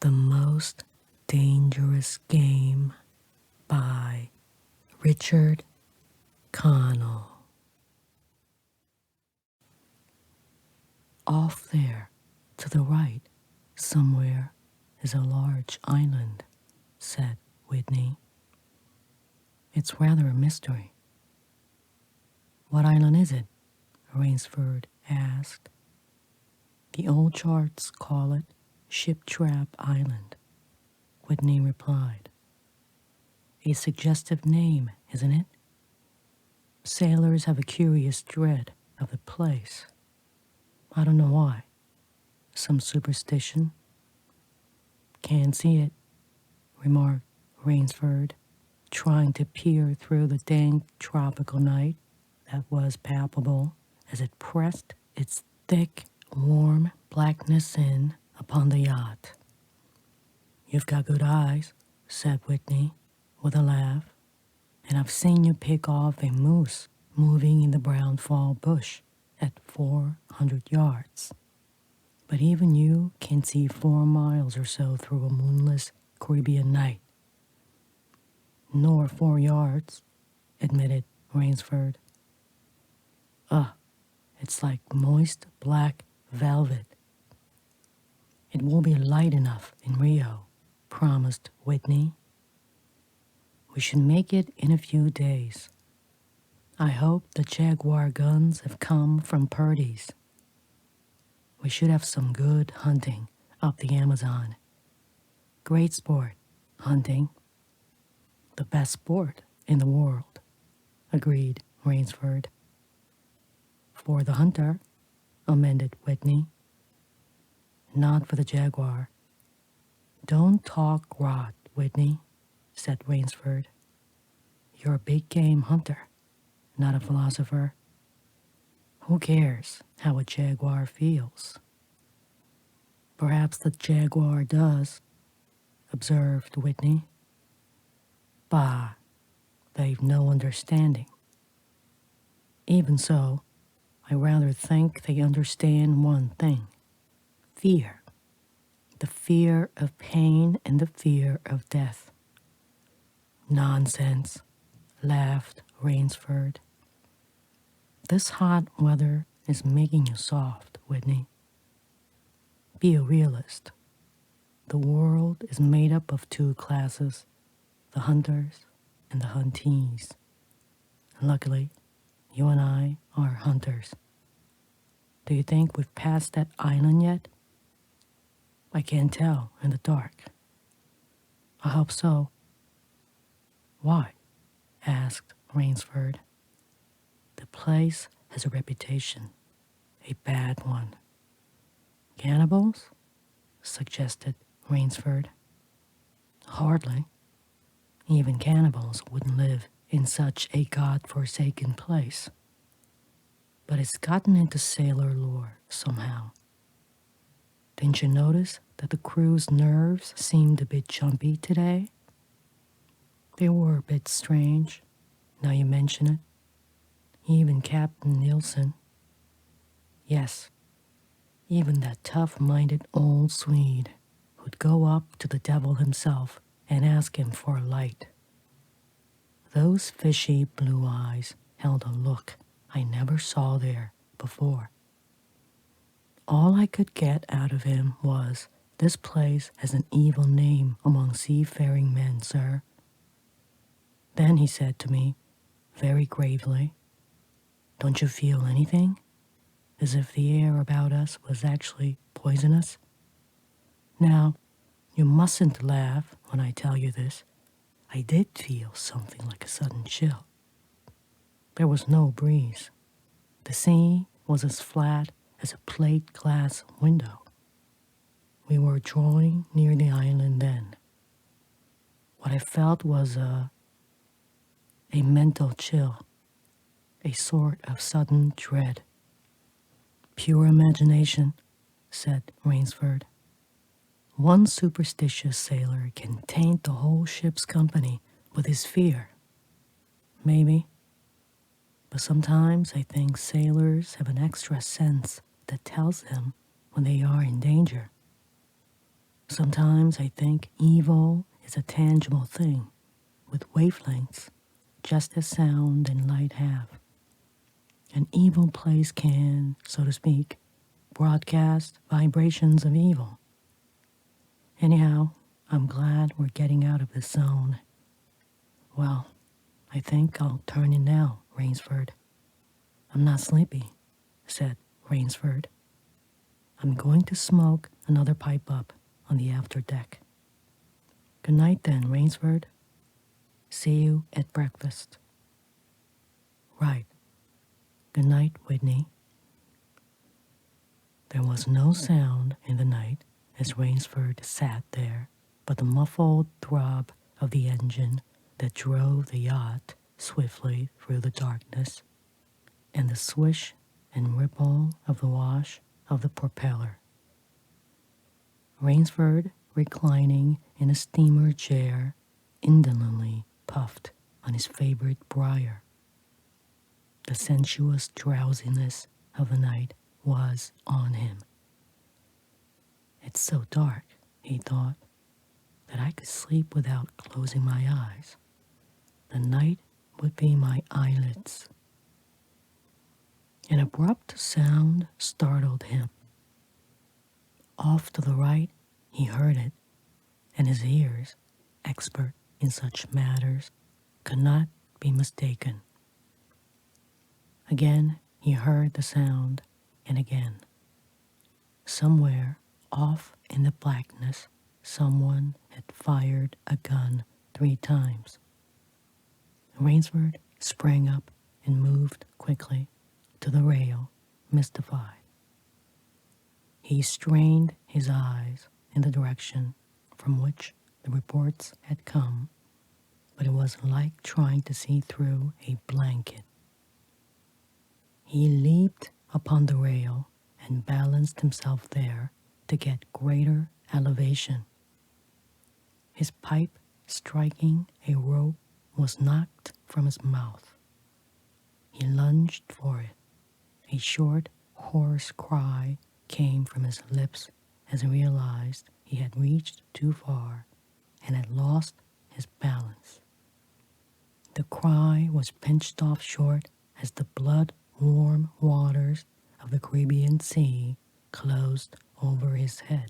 The Most Dangerous Game by Richard Connell. Off there, to the right, somewhere, is a large island, said Whitney. It's rather a mystery. What island is it? Rainsford asked. The old charts call it Ship Trap Island, Whitney replied. A suggestive name, isn't it? Sailors have a curious dread of the place. I don't know why. Some superstition? Can't see it, remarked Rainsford, trying to peer through the dank tropical night that was palpable as it pressed its thick, warm blackness in upon the yacht. You've got good eyes, said Whitney, with a laugh, and I've seen you pick off a moose moving in the brown fall bush at 400 yards. But even you can see 4 miles or so through a moonless Caribbean night. Nor 4 yards, admitted Rainsford. It's like moist black velvet. It will be light enough in Rio, promised Whitney. We should make it in a few days. I hope the Jaguar guns have come from Purdy's. We should have some good hunting up the Amazon. Great sport, hunting. The best sport in the world, agreed Rainsford. For the hunter, amended Whitney. Not for the jaguar. Don't talk rot, Whitney, said Rainsford. You're a big game hunter, not a philosopher. Who cares how a jaguar feels? Perhaps the jaguar does, observed Whitney. Bah, they've no understanding. Even so, I rather think they understand one thing. Fear. The fear of pain and the fear of death. Nonsense, laughed Rainsford. This hot weather is making you soft, Whitney. Be a realist. The world is made up of 2 classes, the hunters and the huntees. Luckily, you and I are hunters. Do you think we've passed that island yet? I can't tell in the dark. I hope so. Why? Asked Rainsford. The place has a reputation, a bad one. Cannibals? Suggested Rainsford. Hardly. Even cannibals wouldn't live in such a god-forsaken place. But it's gotten into sailor lore somehow. Didn't you notice that the crew's nerves seemed a bit jumpy today? They were a bit strange, now you mention it. Even Captain Nielsen. Yes, even that tough-minded old Swede who'd go up to the devil himself and ask him for a light. Those fishy blue eyes held a look I never saw there before. All I could get out of him was, this place has an evil name among seafaring men, sir. Then he said to me, very gravely, don't you feel anything? As if the air about us was actually poisonous? Now, you mustn't laugh when I tell you this. I did feel something like a sudden chill. There was no breeze. The sea was as flat as a plate glass window. We were drawing near the island then. What I felt was a mental chill, a sort of sudden dread. Pure imagination, said Rainsford. One superstitious sailor can taint the whole ship's company with his fear. Maybe. But sometimes I think sailors have an extra sense that tells them when they are in danger. Sometimes I think evil is a tangible thing with wavelengths, just as sound and light have. An evil place can, so to speak, broadcast vibrations of evil. Anyhow, I'm glad we're getting out of this zone. Well, I think I'll turn in now, Rainsford. I'm not sleepy, said Rainsford. I'm going to smoke another pipe up on the after deck. Good night then, Rainsford. See you at breakfast. Right. Good night, Whitney. There was no sound in the night as Rainsford sat there but the muffled throb of the engine that drove the yacht swiftly through the darkness, and the swish and ripple of the wash of the propeller. Rainsford, reclining in a steamer chair, indolently puffed on his favorite briar. The sensuous drowsiness of the night was on him. It's so dark, he thought, that I could sleep without closing my eyes. The night would be my eyelids. An abrupt sound startled him. Off to the right, he heard it, and his ears, expert in such matters, could not be mistaken. Again he heard the sound, and again. Somewhere off in the blackness, someone had fired a gun 3 times. Rainsford sprang up and moved quickly to the rail, mystified. He strained his eyes in the direction from which the reports had come, but it was like trying to see through a blanket. He leaped upon the rail and balanced himself there to get greater elevation. His pipe, striking a rope, was knocked from his mouth. He lunged for it. A short, hoarse cry came from his lips as he realized he had reached too far and had lost his balance. The cry was pinched off short as the blood-warm waters of the Caribbean Sea closed over his head.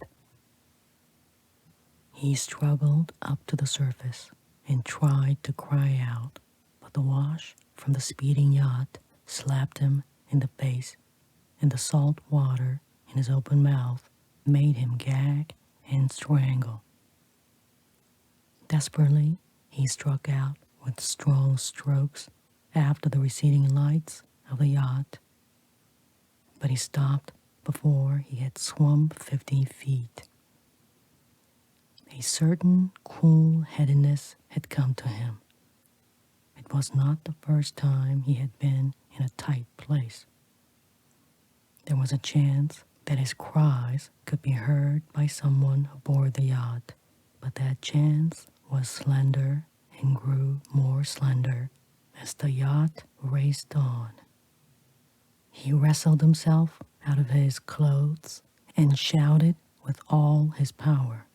He struggled up to the surface and tried to cry out, but the wash from the speeding yacht slapped him in the face, and the salt water in his open mouth made him gag and strangle. Desperately, he struck out with strong strokes after the receding lights of the yacht, but he stopped before he had swum 50 feet. A certain cool-headedness had come to him. It was not the first time he had been in a tight place. There was a chance that his cries could be heard by someone aboard the yacht, but that chance was slender and grew more slender as the yacht raced on. He wrestled himself out of his clothes and shouted with all his power.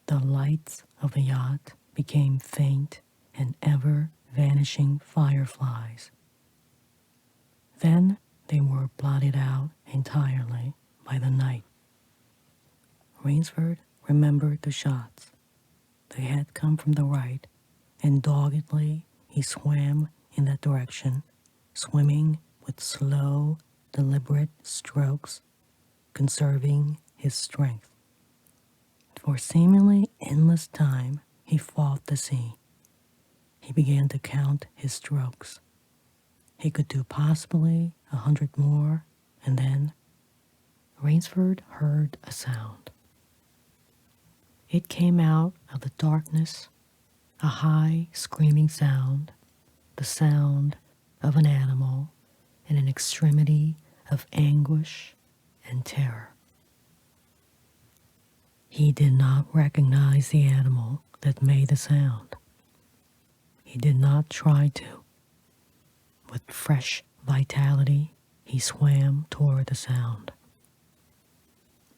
The lights of the yacht became faint and ever-vanishing fireflies. Then they were blotted out entirely by the night. Rainsford remembered the shots. They had come from the right, and doggedly he swam in that direction, swimming with slow, deliberate strokes, conserving his strength. For seemingly endless time, he fought the sea. He began to count his strokes. He could do possibly 100 more, and then Rainsford heard a sound. It came out of the darkness, a high, screaming sound, the sound of an animal in an extremity of anguish and terror. He did not recognize the animal that made the sound. He did not try to. With fresh vitality, he swam toward the sound.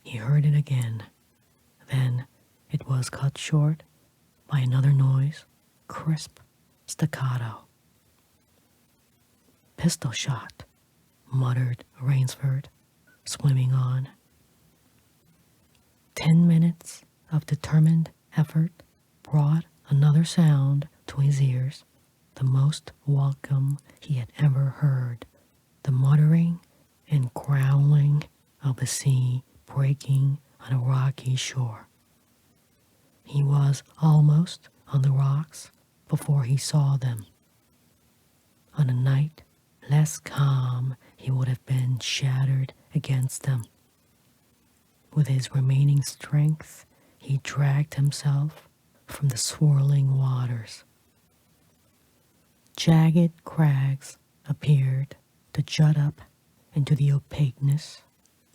He heard it again, it was cut short by another noise, crisp, staccato. "Pistol shot," muttered Rainsford, swimming on. 10 minutes of determined effort brought another sound to his ears, the most welcome he had ever heard, the muttering and growling of the sea breaking on a rocky shore. He was almost on the rocks before he saw them. On a night less calm, he would have been shattered against them. With his remaining strength, he dragged himself from the swirling waters. Jagged crags appeared to jut up into the opaqueness.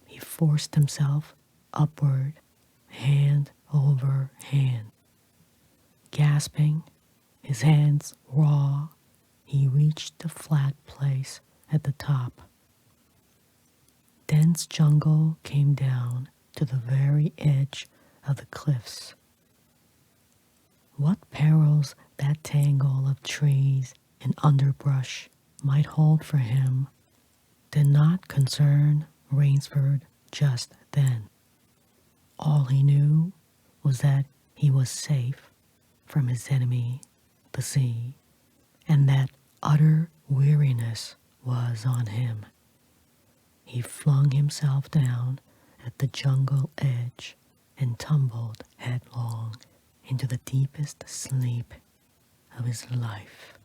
He forced himself upward, hand over hand. Gasping, his hands raw, he reached the flat place at the top. Dense jungle came down to the very edge of the cliffs. What perils that tangle of trees and underbrush might hold for him did not concern Rainsford just then. All he knew was that he was safe from his enemy, the sea, and that utter weariness was on him. He flung himself down at the jungle edge and tumbled headlong into the deepest sleep of his life.